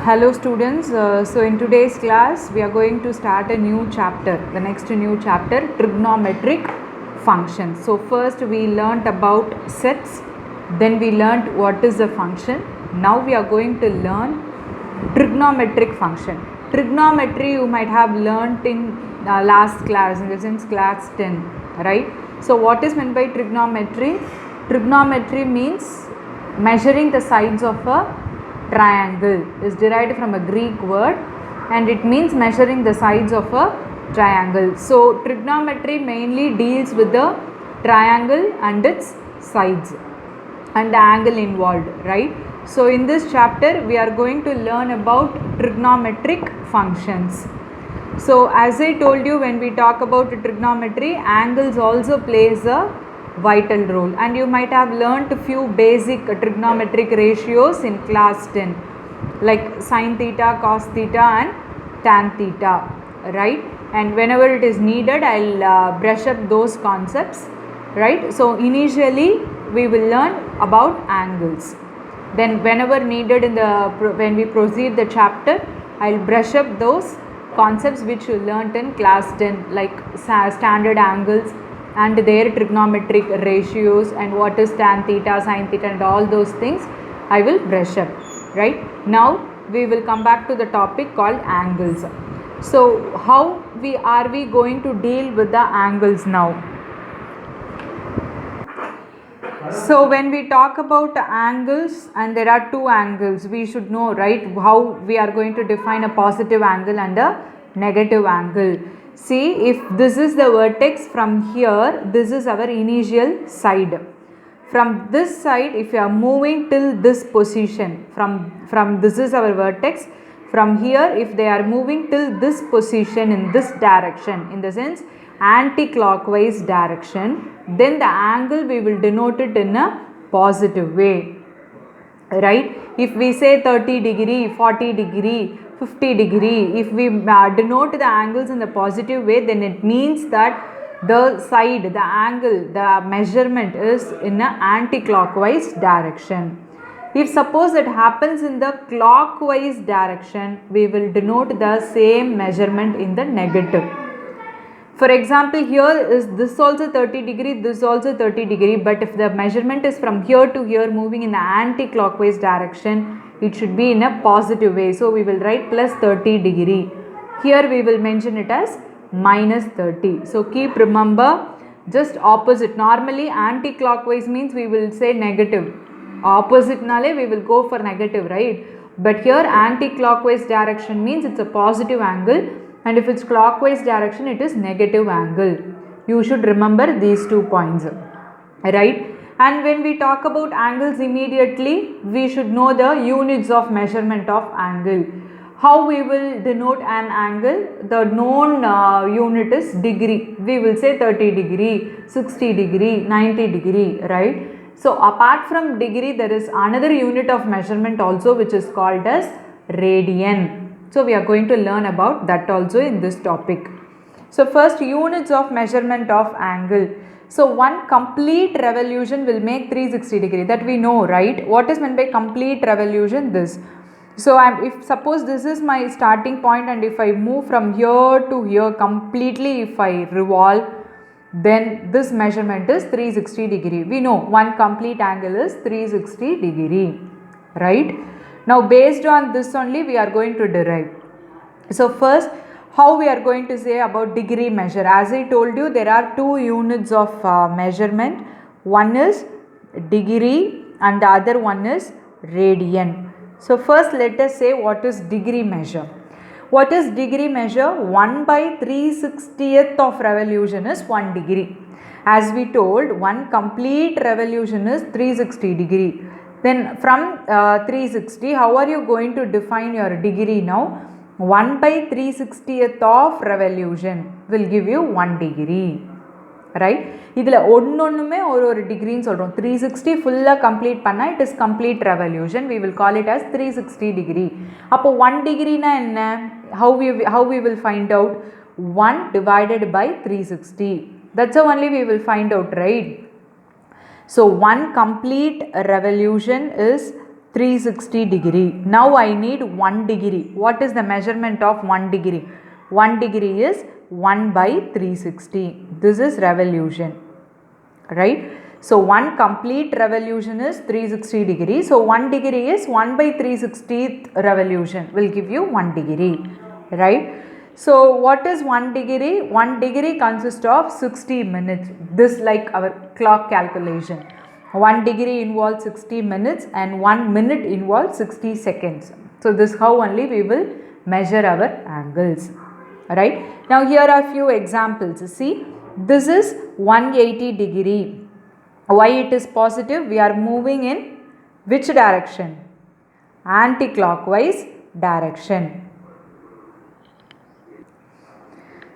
Hello students, so in today's class we are going to start a new chapter, the next new chapter, trigonometric functions. So first we learnt about sets, then we learnt what is a function. Now we are going to learn trigonometric function. Trigonometry you might have learnt in last class, in the sense class 10, right? So what is meant by trigonometry? Trigonometry means measuring the sides of a triangle, is derived from a Greek word and it means measuring the sides of a triangle. So trigonometry mainly deals with the triangle and its sides and the angle involved, right? So in this chapter we are going to learn about trigonometric functions. So as I told you, when we talk about trigonometry, angles also plays a vital role, and you might have learnt a few basic trigonometric ratios in class 10 like sin theta, cos theta and tan theta, right? And whenever it is needed I'll brush up those concepts, right? So initially we will learn about angles, then whenever needed when we proceed the chapter I'll brush up those concepts which you learnt in class 10 like standard angles and their trigonometric ratios and what is tan theta, sin theta and all those things I will brush up, right? Now we will come back to the topic called angles. So how are we going to deal with the angles now? So when we talk about angles, and there are two angles, we should know, right, how we are going to define a positive angle and a negative angle. See, if this is the vertex from here, this is our initial side. From this side, if you are moving till this position, from this is our vertex, from here if they are moving till this position in this direction, in the sense anti-clockwise direction, then the angle we will denote it in a positive way, right? If we say 30 degree, 40 degree, 50 degree, if we denote the angles in the positive way, then it means that the side, the angle, the measurement is in an anti-clockwise direction. If suppose it happens in the clockwise direction, we will denote the same measurement in the negative. For example, here is this also 30 degree, this also 30 degree, but if the measurement is from here to here moving in the anti-clockwise direction, it should be in a positive way. So we will write plus 30 degree. Here we will mention it as minus 30. So keep remember, just opposite. Normally anti-clockwise means we will say negative. Opposite nale we will go for negative, right? But here anti-clockwise direction means it's a positive angle, and if it's clockwise direction it is negative angle. You should remember these 2 points, right? And when we talk about angles, immediately we should know the units of measurement of angle. How we will denote an angle? The known unit is degree. We will say 30 degree, 60 degree, 90 degree, right? So apart from degree, there is another unit of measurement also which is called as radian. So we are going to learn about that also in this topic. So first, units of measurement of angle. So one complete revolution will make 360 degree, that we know, right? What is meant by complete revolution? This. So if suppose this is my starting point and if I move from here to here completely, if I revolve, then this measurement is 360 degree. We know one complete angle is 360 degree, right? Now based on this only we are going to derive. So first, how we are going to say about degree measure? As I told you, there are two units of measurement. One is degree and the other one is radian. So first let us say what is degree measure. What is degree measure? 1 by 360th of revolution is 1 degree. As we told, one complete revolution is 360 degree. Then from 360, how are you going to define your degree now? 1 by 360th of revolution will give you 1 degree, right? இதில் ஒன்னொன்னுமே ஒரு டிகிரின்னு சொல்கிறோம். 360 ஃபுல்லாக complete பண்ணால் it is complete revolution. We will call it as 360 degree. அப்போ 1 டிகிரினா என்ன? how we will find out? 1 divided by 360. That's the only we will find out, right? So 1 complete revolution is 360 degree. Now I need 1 degree. What is the measurement of 1 degree? 1 degree is 1 by 360. This is revolution, right? So 1 complete revolution is 360 degrees. So 1 degree is 1 by 360th revolution will give you 1 degree, right? So what is 1 degree? 1 degree consists of 60 minutes. This like our clock calculation. 1 degree involves 60 minutes and 1 minute involves 60 seconds. So this how only we will measure our angles, right? Now here are few examples. See, this is 180 degree. Why it is positive? We are moving in which direction? Anti-clockwise direction.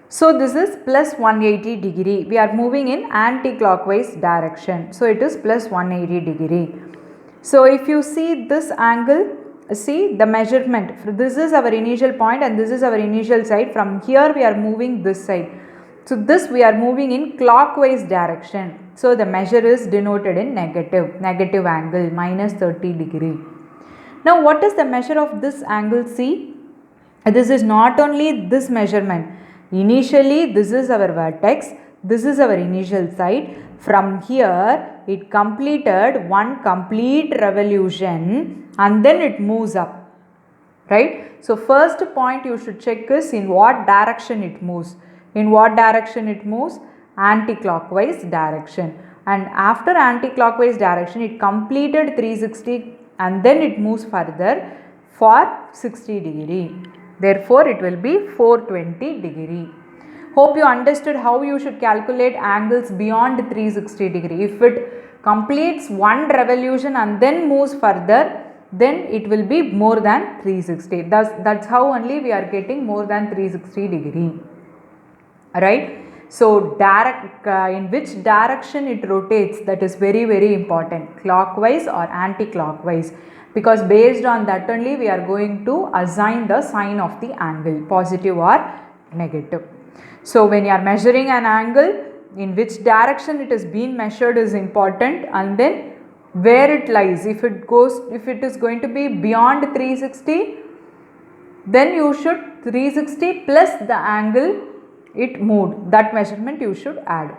So this is plus 180 degree. We are moving in anti-clockwise direction. So it is plus 180 degree. So if you see this angle, see the measurement. This is our initial point and this is our initial side. From here we are moving this side. So this we are moving in clockwise direction. So the measure is denoted in negative angle, minus 30 degree. Now what is the measure of this angle? See, this is not only this measurement. Initially this is our vertex, this is our initial side. From here it completed 1 complete revolution and then it moves up, right? So first point you should check is in what direction it moves. In what direction it moves? Anti-clockwise direction. And after anti-clockwise direction it completed 360 and then it moves further for 60 degree. Therefore it will be 420 degree. Hope you understood how you should calculate angles beyond 360 degree. If it completes 1 revolution and then moves further, then it will be more than 360. That's how only we are getting more than 360 degree, right? So in which direction it rotates, that is very important, clockwise or anti-clockwise, because based on that only we are going to assign the sign of the angle, positive or negative. So when you are measuring an angle, in which direction it is being measured is important, and then where it lies. If it is going to be beyond 360, then you should 360 plus the angle it moved, that measurement you should add.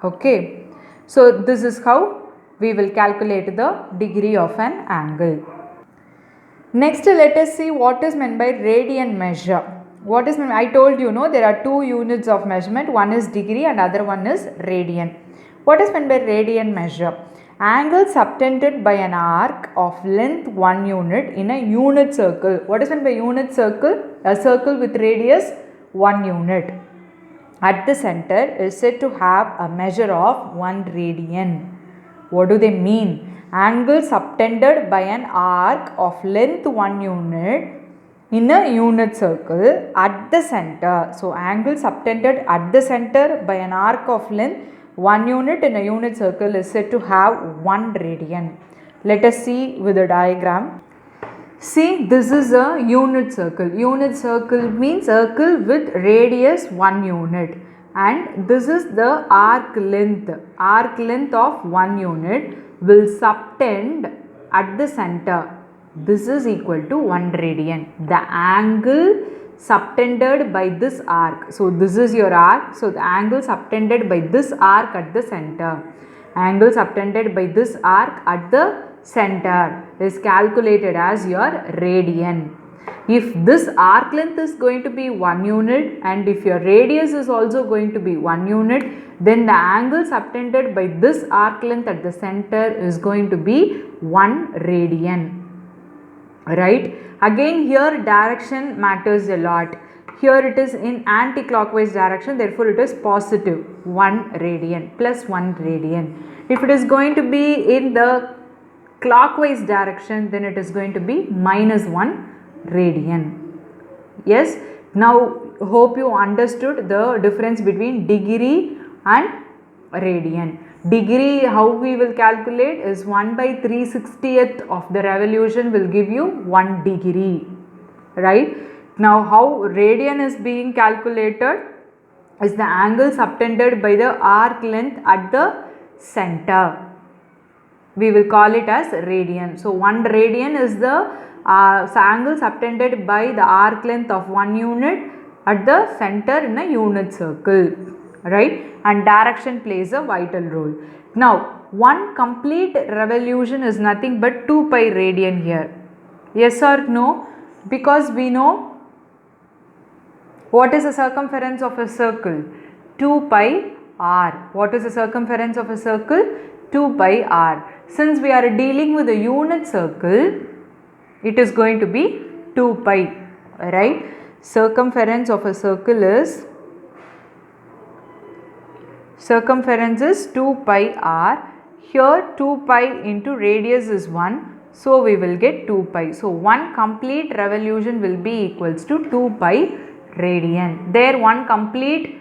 Okay, so this is how we will calculate the degree of an angle. Next let us see what is meant by radian measure. What is meant? I told you, there are 2 units of measurement, one is degree and other one is radian. What is meant by radian measure? Angle subtended by an arc of length 1 unit in a unit circle. What is meant by unit circle? A circle with radius 1 unit. At the center is said to have a measure of 1 radian. What do they mean? Angle subtended by an arc of length 1 unit in a unit circle at the center. So angle subtended at the center by an arc of length 1 unit in a unit circle is said to have 1 radian. Let us see with a diagram. See, this is a unit circle. Unit circle means circle with radius 1 unit, and this is the arc length. Arc length of 1 unit will subtend at the center. This is equal to 1 radian. The angle subtended by this arc. So this is your arc. So the angle subtended by this arc at the center. Angle subtended by this arc at the center is calculated as your radian. If this arc length is going to be 1 unit and if your radius is also going to be 1 unit, then the angle subtended by this arc length at the center is going to be 1 radian. Right? Again here direction matters a lot. Here it is in anti-clockwise direction, therefore it is positive 1 radian, plus 1 radian. If it is going to be in the clockwise direction, then it is going to be minus 1 radian. Yes, now hope you understood the difference between degree and radian. Degree, how we will calculate is 1 by 360th of the revolution will give you 1 degree, right? Now how radian is being calculated is the angle subtended by the arc length at the center. we will call it as radian. So 1 radian is the angle subtended by the arc length of 1 unit at the center in a unit circle, right? And direction plays a vital role. Now 1 complete revolution is nothing but 2 pi radian here. Yes or no? Because we know what is the circumference of a circle? 2 pi r. What is the circumference of a circle? 2 pi r. Since we are dealing with a unit circle, it is going to be 2 pi, right? Circumference of a circle is 2 pi r. Here 2 pi into radius is 1. So we will get 2 pi. So 1 complete revolution will be equals to 2 pi radian. There 1 complete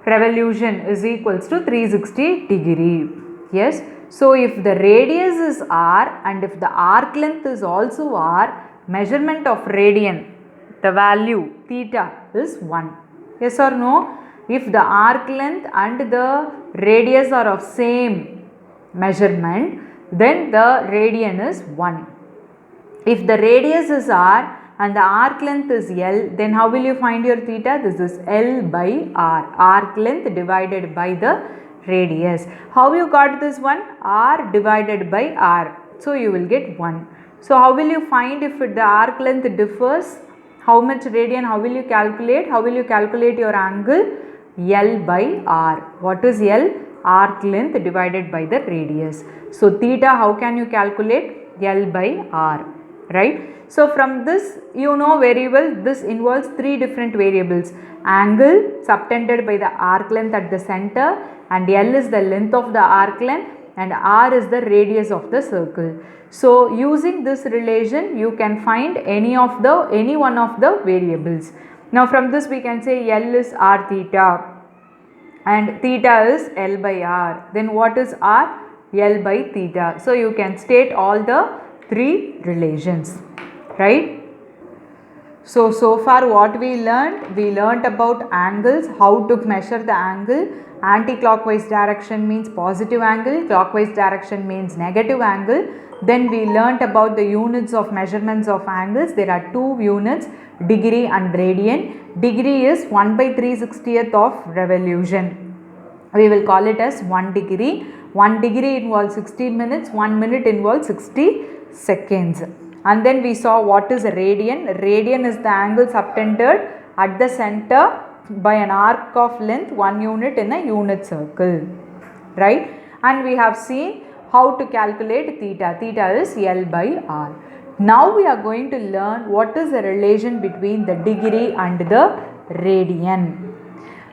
revolution is equals to 360 degree. Yes. So if the radius is r and if the arc length is also r, measurement of radian, the value theta is 1. Yes or no? If the arc length and the radius are of same measurement, then the radian is 1. If the radius is r and the arc length is L, then how will you find your theta? This is L by r, arc length divided by the radius. How you got this one? R divided by r. So you will get 1. So how will you find if the arc length differs? How much radian? How will you calculate? How will you calculate your angle? L by r. What is L? Arc length divided by the radius. So theta, how can you calculate? L by r, right? So from this you know very well, this involves 3 different variables: angle subtended by the arc length at the center, and L is the length of the arc length, and r is the radius of the circle. So using this relation you can find any one of the variables. Now from this we can say L is r theta and theta is L by r. Then what is r? L by theta. So you can state all the 3 relations, right? So far what we learned about angles, how to measure the angle. Anti-clockwise direction means positive angle, clockwise direction means negative angle. Then we learnt about the units of measurements of angles. There are 2 units, degree and radian. Degree is 1 by 3/60th of revolution. We will call it as 1 degree. 1 degree involves 60 minutes, 1 minute involves 60 seconds. And then we saw what is a radian. Radian is the angle subtended at the center by an arc of length 1 unit in a unit circle, right? And we have seen how to calculate theta. Theta is L by r. Now we are going to learn what is the relation between the degree and the radian.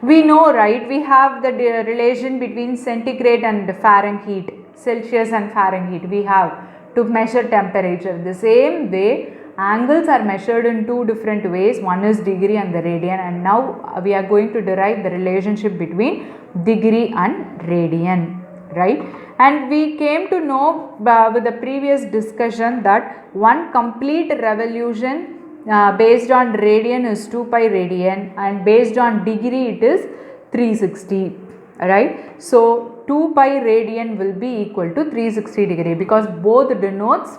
We know, right, we have the relation between centigrade and Fahrenheit, Celsius and Fahrenheit. We have to measure temperature. The same way, angles are measured in 2 different ways. One is degree and the radian, and now we are going to derive the relationship between degree and radian, right? And we came to know with the previous discussion that 1 complete revolution based on radian is 2 pi radian, and based on degree it is 360, right? So 2 pi radian will be equal to 360 degree because both denotes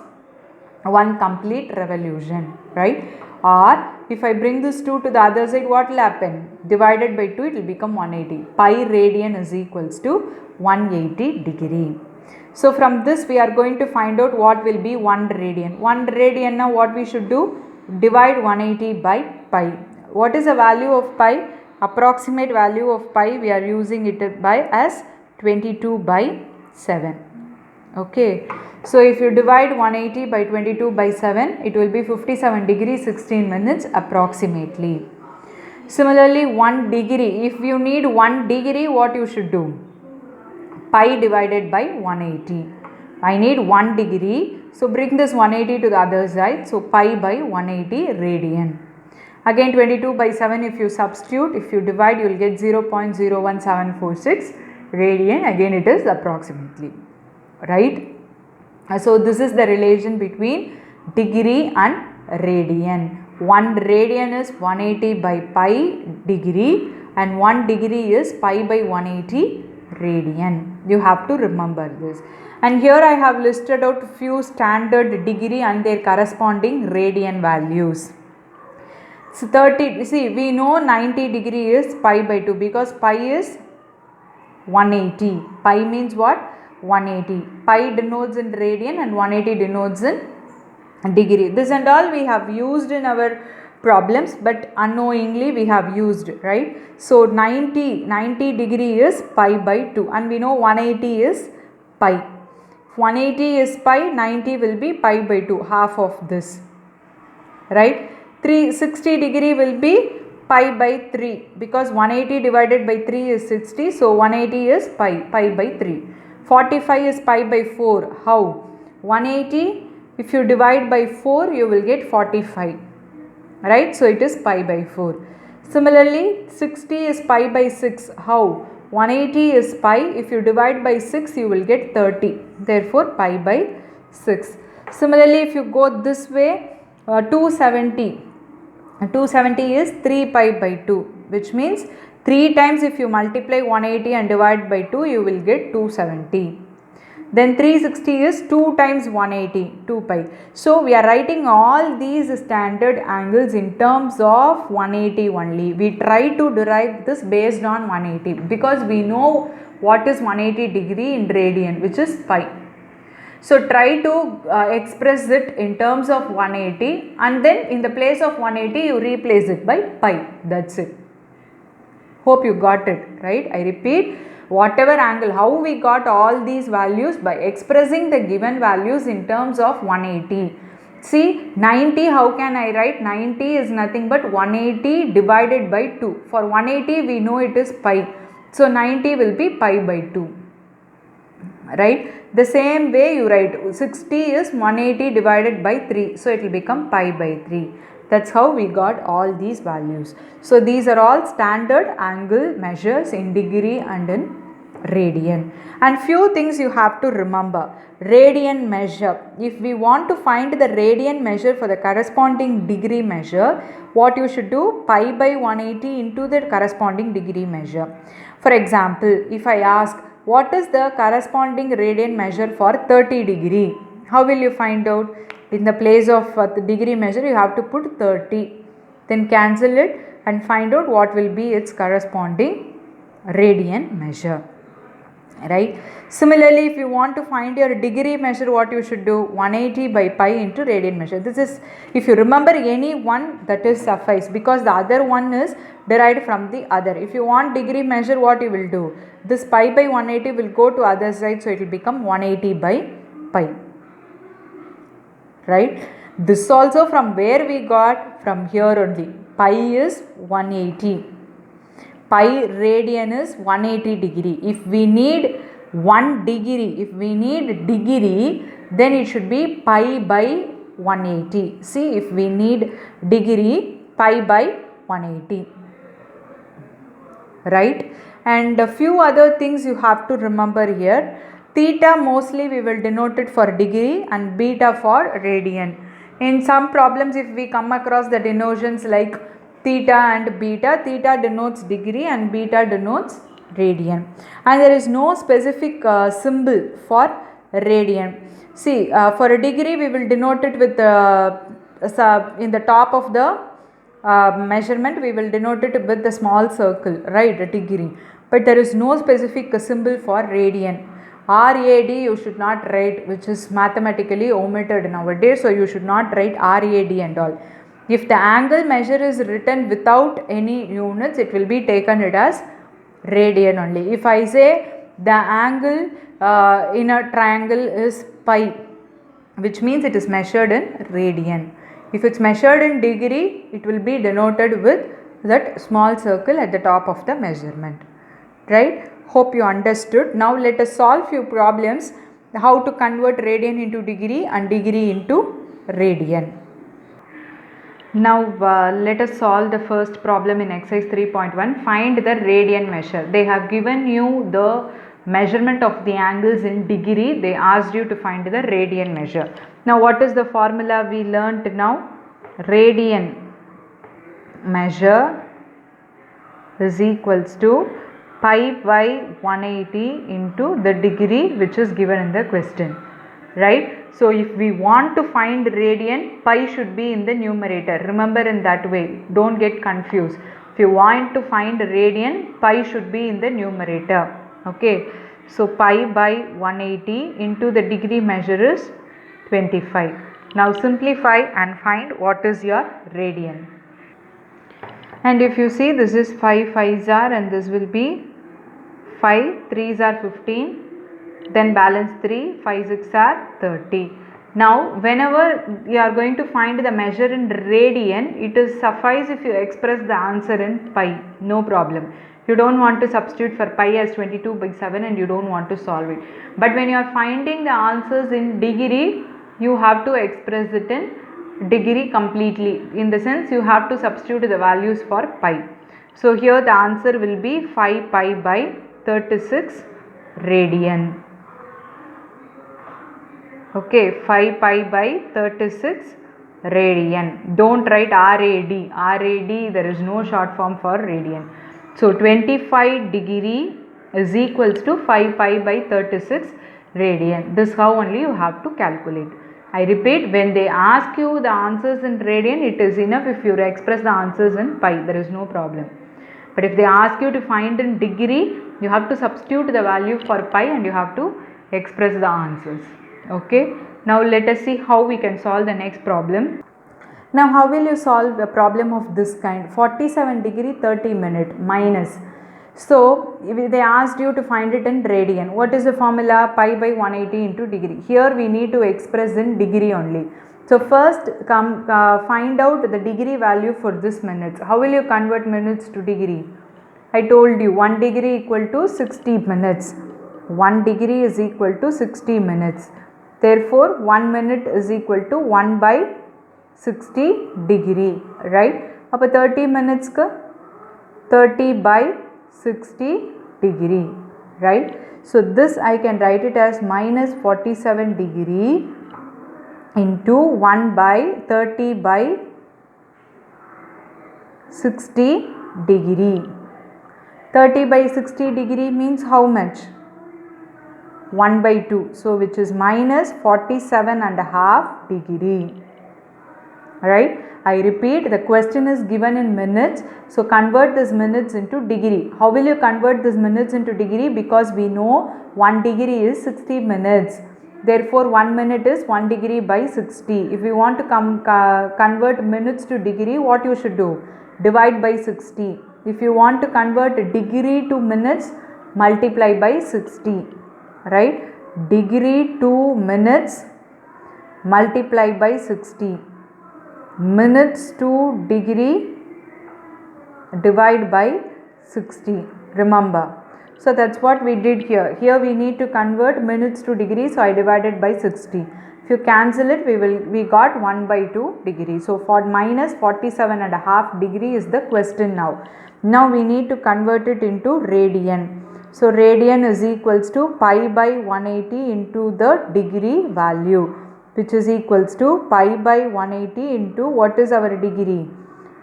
1 complete revolution, right? Or if I bring this 2 to the other side, what will happen? Divided by 2, it will become 180. Pi radian is equals to 180 degree. So from this we are going to find out what will be 1 radian. 1 radian, now what we should do? Divide 180 by pi. What is the value of pi? Approximate value of pi we are using it by as 22 by 7. Okay. So if you divide 180 by 22 by 7, it will be 57 degrees 16 minutes approximately. Similarly, 1 degree. If you need 1 degree, what you should do? Pi divided by 180. I need 1 degree. So bring this 180 to the other side. So pi by 180 radian. Again 22 by 7, if you substitute, if you divide, you will get 0.01746 radian. Again it is approximately, right? So this is the relation between degree and radian. 1 radian is 180 by pi degree and 1 degree is pi by 180 radian. You have to remember this. And here I have listed out few standard degree and their corresponding radian values. So 30, see, we know 90 degree is pi by 2 because pi is 180. Pi means what? 180. Pi denotes in radian and 180 denotes in degree. This and all we have used in our problems, but unknowingly we have used, right? So 90 degree is pi by 2 and we know 180 is pi. If 180 is pi, 90 will be pi by 2, half of this, right? 360 degree will be pi by 3 because 180 divided by 3 is 60, so 180 is pi by 3. 45 is pi by 4. How? 180, if you divide by 4 you will get 45, right? So it is pi by 4. Similarly 60 is pi by 6. How? 180 is pi, if you divide by 6 you will get 30, therefore pi by 6. Similarly if you go this way, 270 is 3 pi by 2, which means 3 times if you multiply 180 and divide by 2 you will get 270. Then 360 is 2 times 180, 2 pi. So we are writing all these standard angles in terms of 180 only. We try to derive this based on 180 because we know what is 180 degree in radian, which is pi. So try to express it in terms of 180 and then in the place of 180 you replace it by pi. That's it. Hope you got it, right? I repeat, whatever angle, how we got all these values? By expressing the given values in terms of 180. See, 90, how can I write? 90 is nothing but 180 divided by 2. For 180 we know it is pi. So 90 will be pi by 2. Right? The same way you write 60 is 180 divided by 3. So it will become pi by 3. That's how we got all these values. So these are all standard angle measures in degree and in radian. And few things you have to remember. Radian measure. If we want to find the radian measure for the corresponding degree measure, what you should do? Pi by 180 into the corresponding degree measure. For example, if I ask, what is the corresponding radian measure for 30 degree? How will you find out? In the place of the degree measure you have to put 30. Then cancel it and find out what will be its corresponding radian measure. Right? Similarly, if you want to find your degree measure, what you should do? 180 by pi into radian measure. This is, if you remember any one, that is suffice because the other one is derived from the other. If you want degree measure, what you will do? This pi by 180 will go to other side, so it will become 180 by pi. Right? This also from where we got? From here only. Pi is 180. Pi radian is 180 degree. If we need 1 degree, then it should be pi by 180. See, if we need degree, pi by 180. Right? And a few other things you have to remember here. Theta mostly we will denote it for degree and beta for radian. In some problems if we come across the denotions like theta and beta, theta denotes degree and beta denotes radian. And there is no specific symbol for radian. See, for a degree we will denote it with in the top of the measurement we will denote it with the small circle, right, a degree. But there is no specific symbol for radian. RAD you should not write, which is mathematically omitted nowadays, so you should not write RAD and all. If the angle measure is written without any units, it will be taken it as radian only. If I say the angle in a triangle is pi, which means it is measured in radian. If it's measured in degree, it will be denoted with that small circle at the top of the measurement. Right? Hope you understood. Now let us solve few problems how to convert radian into degree and degree into radian. Now let us solve the first problem in exercise 3.1. Find the radian measure. They have given you the measurement of the angles in degree. They asked you to find the radian measure. Now what is the formula we learnt now? Radian measure is equals to pi by 180 into the degree which is given in the question, right? So if we want to find radian, pi should be in the numerator. Remember in that way, don't get confused. If you want to find radian, pi should be in the numerator. Okay, so pi by 180 into the degree measure is 25. Now simplify and find what is your radian. And if you see, this is 5 5s are, and this will be 5 3s are 15, then balance 3, 5 6 are 30. Now whenever you are going to find the measure in radian, it is suffice if you express the answer in pi, no problem. You don't want to substitute for pi as 22 by 7 and you don't want to solve it. But when you are finding the answers in degree, you have to express it in degree completely, in the sense you have to substitute the values for pi. So here the answer will be 5 pi by 36 radian. Okay, 5 pi by 36 radian. Don't write RAD. RAD, there is no short form for radian. So 25 degree is equals to 5 pi by 36 radian. This how only you have to calculate. I repeat, when they ask you the answers in radian, it is enough if you express the answers in pi. There is no problem. But if they ask you to find in degree, you have to substitute the value for pi and you have to express the answers. Okay. Now let us see how we can solve the next problem. Now how will you solve a problem of this kind? 47 degree 30 minute minus. So if they asked you to find it in radian, what is the formula? Pi by 180 into degree. Here we need to express in degree only. So first find out the degree value for this minutes. How will you convert minutes to degree? I told you 1 degree equal to 60 minutes. 1 degree is equal to 60 minutes. Therefore 1 minute is equal to 1 by 60 degree, right? Appa 30 minutes ka 30 by 60 degree, right? So this I can write it as minus 47 degree into 1 by 30 by 60 degree. 30 by 60 degree means how much? 1 by 2. So which is minus 47 and a half degree. Right? I repeat, the question is given in minutes. So convert this minutes into degree. How will you convert this minutes into degree? Because we know 1 degree is 60 minutes. Therefore 1 minute is 1 degree by 60. If you want to convert minutes to degree, what you should do? Divide by 60. If you want to convert degree to minutes, multiply by 60. Right? Degree to minutes, multiply by 60. Minutes to degree, divide by 60. Remember. So that's what we did here. Here we need to convert minutes to degree. So I divided by 60. If you cancel it, we got 1 by 2 degree. So for minus 47 and a half degree is the question now. Now we need to convert it into radian. So radian is equals to pi by 180 into the degree value, which is equals to pi by 180 into what is our degree?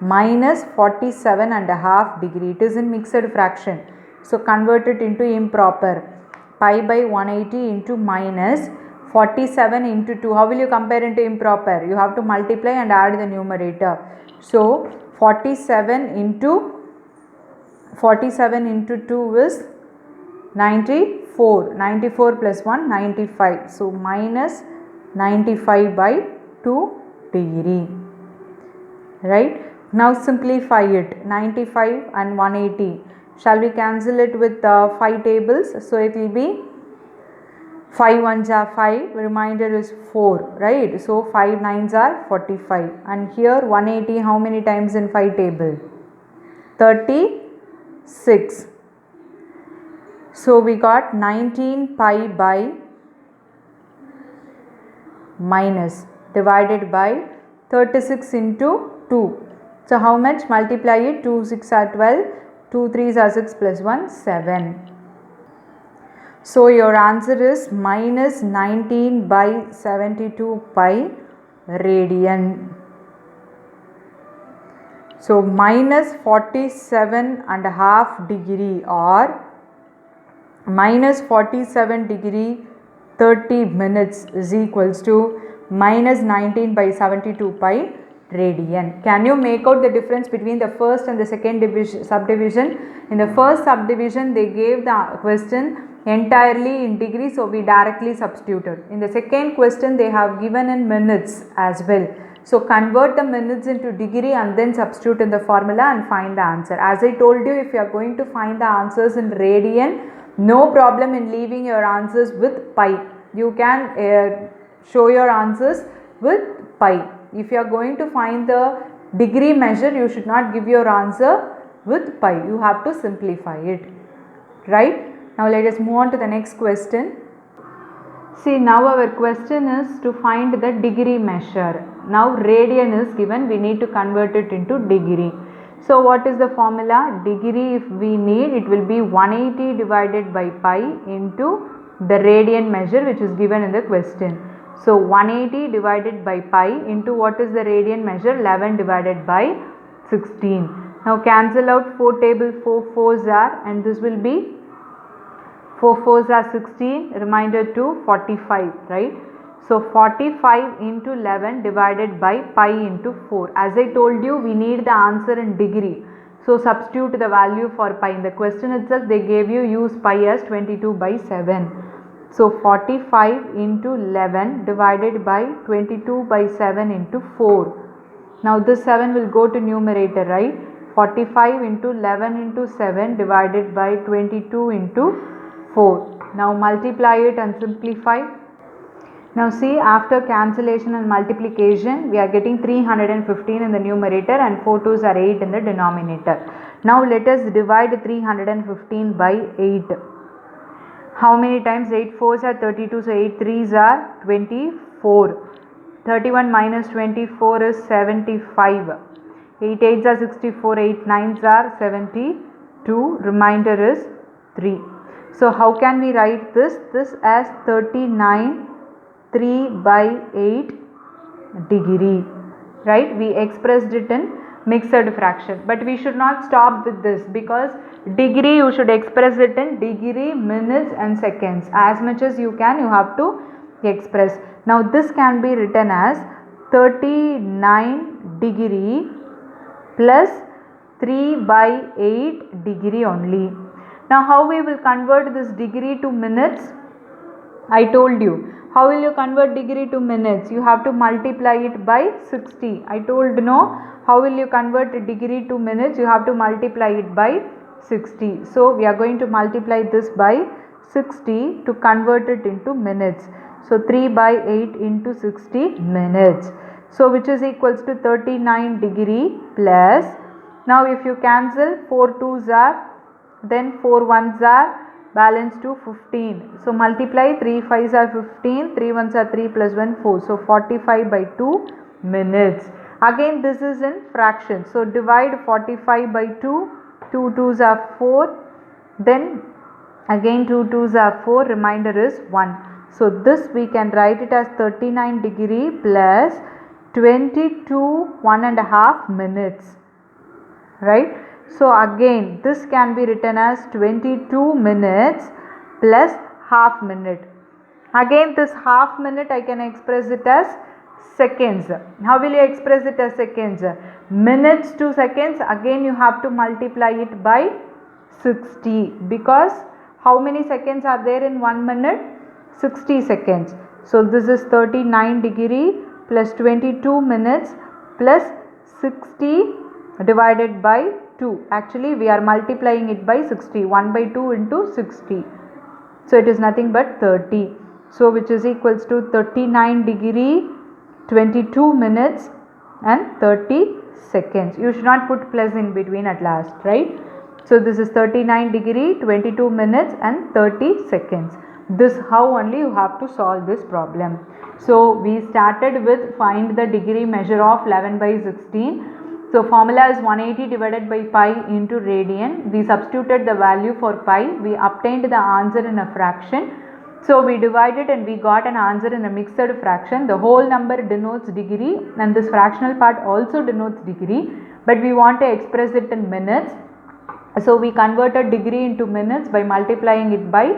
Minus 47 and a half degree. It is in mixed fraction. So convert it into improper. Pi by 180 into minus 47 into 2. How will you compare into improper? You have to multiply and add the numerator. So 47 into 2 is 94. 94 plus 1, 95. So minus 95 by 2 degree. Right? Now simplify it. 95 and 180. Shall we cancel it with 5 tables? So it will be 5 ones are 5. Remainder is 4. Right? So 5 nines are 45. And here 180 how many times in 5 table? 36. So we got 19 pi by minus divided by 36 into 2. So how much? Multiply it. 2 6 are 12. 2 3s are 6 plus 1 7. So your answer is minus 19 by 72 pi radian. So minus 47.5 degree or minus 47 degree 30 minutes is equals to minus 19 by 72 pi radian. Can you make out the difference between the first and the second subdivision? In the first subdivision they gave the question entirely in degree, so we directly substituted. In the second question they have given in minutes as well. So convert the minutes into degree and then substitute in the formula and find the answer. As I told you, if you are going to find the answers in radian, no problem in leaving your answers with pi. You can show your answers with pi. If you are going to find the degree measure, you should not give your answer with pi. You have to simplify it. Right? Now let us move on to the next question. See, now our question is to find the degree measure. Now radian is given, we need to convert it into degree. So what is the formula? Degree, if we need, it will be 180 divided by pi into the radian measure which is given in the question. So 180 divided by pi into what is the radian measure? 11 divided by 16. Now cancel out 4 table 4 4s are, and this will be 4 4s are 16, remainder to 45, right? So 45 into 11 divided by pi into 4. As I told you, we need the answer in degree. So substitute the value for pi. In the question itself they gave you use pi as 22 by 7. So 45 into 11 divided by 22 by 7 into 4. Now this 7 will go to numerator, right? 45 into 11 into 7 divided by 22 into 4. Now multiply it and simplify. Now see, after cancellation and multiplication, we are getting 315 in the numerator and 4 2s are 8 in the denominator. Now let us divide 315 by 8. How many times? 8 4s are 32, so 8 3s are 24. 31 minus 24 is 75. 8 8s are 64, 8 9s are 72, remainder is 3. So how can we write this? This as 39 3 by 8 degree, right? We expressed it in mixed fraction, but we should not stop with this, because degree you should express it in degree, minutes and seconds. As much as you can, you have to express. Now this can be written as 39 degree plus 3 by 8 degree only. Now how we will convert this degree to minutes? I told you. How will you convert degree to minutes? You have to multiply it by 60. I told no. How will you convert degree to minutes? You have to multiply it by 60. So we are going to multiply this by 60 to convert it into minutes. So 3 by 8 into 60 minutes. So which is equals to 39 degree plus. Now if you cancel, 4 2s are, then 4 1s are, balance to 15. So multiply, 3 5s are 15, 3 1s are 3 plus 1 4. So 45 by 2 minutes. Again this is in fraction. So divide 45 by 2, 2 2s are 4, then again 2 2s are 4, remainder is 1. So this we can write it as 39 degree plus 22 1.5 minutes, right? So again this can be written as 22 minutes plus half minute. Again this half minute I can express it as seconds. How will you express it as seconds? Minutes to seconds, again you have to multiply it by 60, because how many seconds are there in 1 minute? 60 seconds. So this is 39 degree plus 22 minutes plus 60 divided by 2. Actually we are multiplying it by 60. 1 by 2 into 60. So it is nothing but 30. So which is equals to 39 degree, 22 minutes and 30 seconds. You should not put plus in between at last, right? So this is 39 degree, 22 minutes and 30 seconds. This how only you have to solve this problem. So we started with find the degree measure of 11 by 16. So formula is 180 divided by pi into radian. We substituted the value for pi. We obtained the answer in a fraction. So we divided and we got an answer in a mixed fraction. The whole number denotes degree and this fractional part also denotes degree. but we want to express it in minutes. So we converted degree into minutes by multiplying it by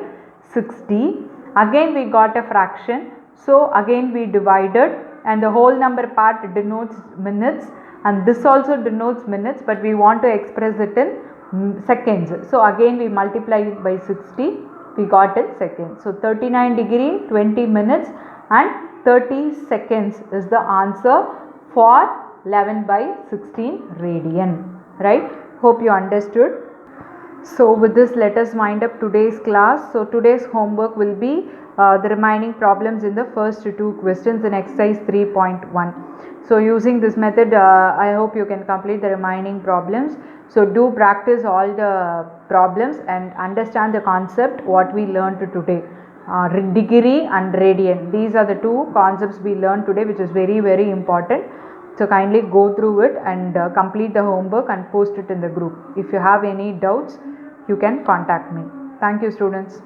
60. Again we got a fraction, so again we divided, and the whole number part denotes minutes, and this also denotes minutes, but we want to express it in seconds. So again we multiply it by 60, we got it seconds. So 39 degree, 20 minutes and 30 seconds is the answer for 11 by 16 radian, right? Hope you understood. So with this, let us wind up today's class. So today's homework will be the remaining problems in the first two questions in exercise 3.1. So using this method, I hope you can complete the remaining problems. So do practice all the problems and understand the concept what we learned today. Degree and radian, these are the two concepts we learned today, which is very important. So kindly go through it and complete the homework and post it in the group. If you have any doubts, you can contact me. Thank you, students.